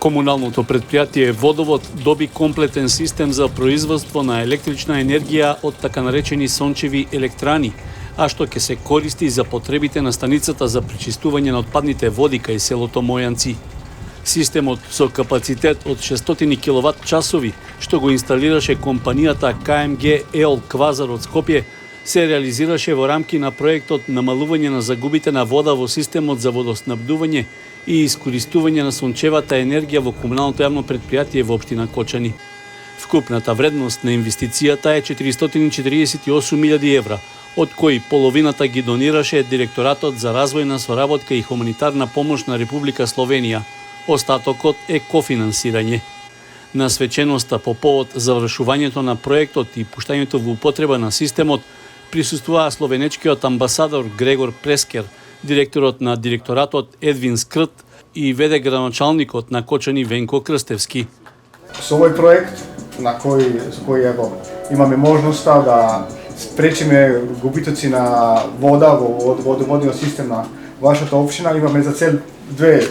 Комуналното предпријатие Водовод доби комплетен систем за производство на електрична енергија од така наречени сончеви електрани, а што ќе се користи за потребите на станицата за пречистување на отпадните води кај селото Мојанци. Системот со капацитет од 600 киловат часови, што го инсталираше компанијата КМГ ЕОЛ Квазар од Скопје, се реализираше во рамки на проектот намалување на загубите на вода во системот за водоснабдување и искористување на сончевата енергија во комуналното јавно предпријатие во општина Кочани. Вкупната вредност на инвестицијата е 448.000 евра, од кои половината ги донираше Директоратот за развојна соработка и хуманитарна помош на Република Словенија. Остатокот е кофинансирање. На свеченоста по повод завршувањето на проектот и пуштањето во употреба на системот присуствуваа словенечкиот амбасадор Грегор Прескер, директорот на Директоратот Едвин Скрт и веде градоначалникот на Кочани Венко Крстевски. Со овој проект на кој имаме можноста да спречиме губитоци на вода во водоводниот систем на вашата општина, имаме за цел две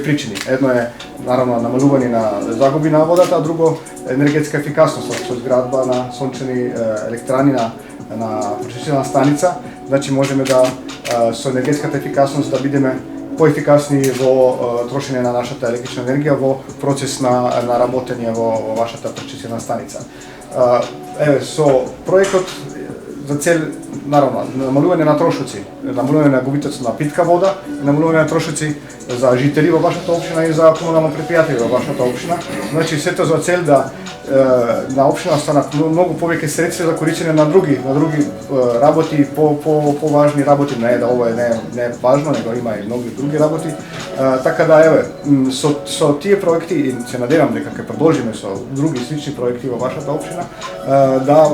причини. Едно е наравно намалување на загуби на водата, а друго енергетска ефикасност со изградба на сончеви електрани на пречистителна станица. Значи можеме да со енергетската ефикасност да бидеме поефикасни во трошење на нашата електрична енергија во процес на работење во вашата пречистителна станица. Со проектот за цел наравно намалување на трошоци, намалување на губитоци на питка вода, намалување на трошоци за жители во вашата општина и за комунално предпријатие во вашата општина. Значи сето за цел да на општина станат многу повеќе средства за користење на други работи, поважни работи. Не е да ова не е важно, него има и многу други работи. Така да со тие проекти и се надевам дека ќе продолжиме со други слични проекти во вашата општина да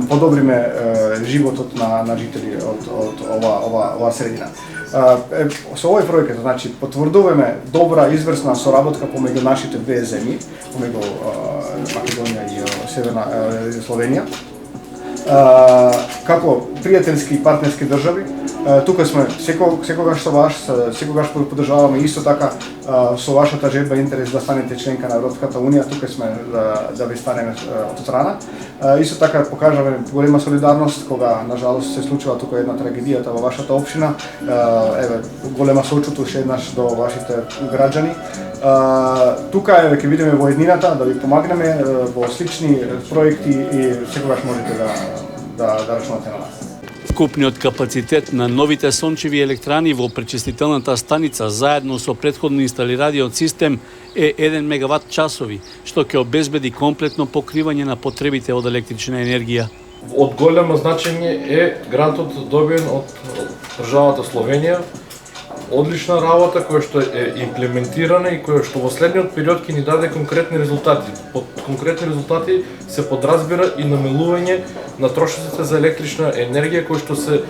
подобриме животот на жители од ова средина. Со овој проект, значи, потврдуваме добра, изврсна соработка помеѓу нашите две земји, помеѓу Македонија и Северна Словенија, како пријателски и партнерски држави. Тука сме секогаш со вас, секогаш поддржаваме исто така со вашата желба и интерес да станете членка на Европската Унија, тука сме да ви станеме од страна. Исто така покажаме голема солидарност кога на жалост се случува тука една трагедијата во вашата општина. Голема сочувство уште еднаш до вашите граѓани. Тука ќе бидеме во еднината да ви помагнеме во слични проекти и секогаш можете да рачунате на нас. Вкупниот капацитет на новите сончеви електрани во пречистителната станица заедно со претходно инсталираниот систем е 1 мегават часови, што ќе обезбеди комплетно покривање на потребите од електрична енергија. Од големо значење е грантот добиен од државата Словенија. Одлична работа која што е имплементирана и која што во следниот период ќе ни даде конкретни резултати. Под конкретни резултати се подразбира и намалување на трошоците за електрична енергија кои што се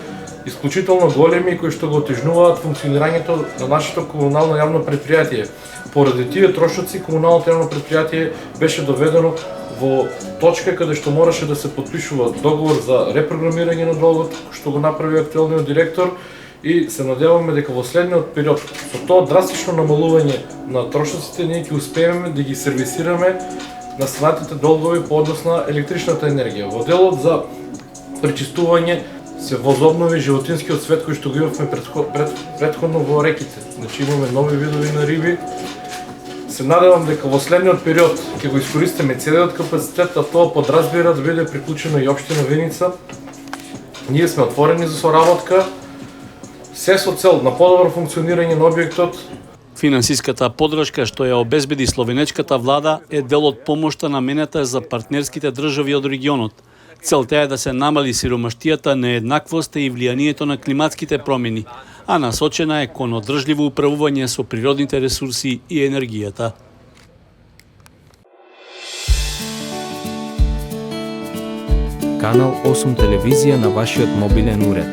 исклучително големи и кои што го отежнуваат функционирањето на нашето комунално јавно предпријатие. Поради тие трошоци комуналното јавно предпријатие беше доведено во точка каде што мораше да се подпишува договор за репрограмирање на долгот, што го направи актуелниот директор. И се надеваме дека во следниот период со тоа драстично намалување на трошоците ние ќе успееме да ги сервисираме настанатите долгови по однос на електричната енергија. Во делот за пречистување се возобнови животинскиот свет кој што го имавме претходно во реките. Значи имаме нови видови на риби. Се надевам дека во следниот период ќе го искористиме целиот капацитет, а тоа подразбира да биде приклучено и општина Виница. Ние сме отворени за соработка. Се со цел на подобро функционирање на објектот. Финансиската поддршка што ја обезбеди словенечката влада е дел од помошта наменета за партнерските држави од регионот. Целта е да се намали сиромаштијата, нееднаквоста и влијанието на климатските промени, а насочена е кон одржливо управување со природните ресурси и енергијата. Канал 8 телевизија на вашиот мобилен уред.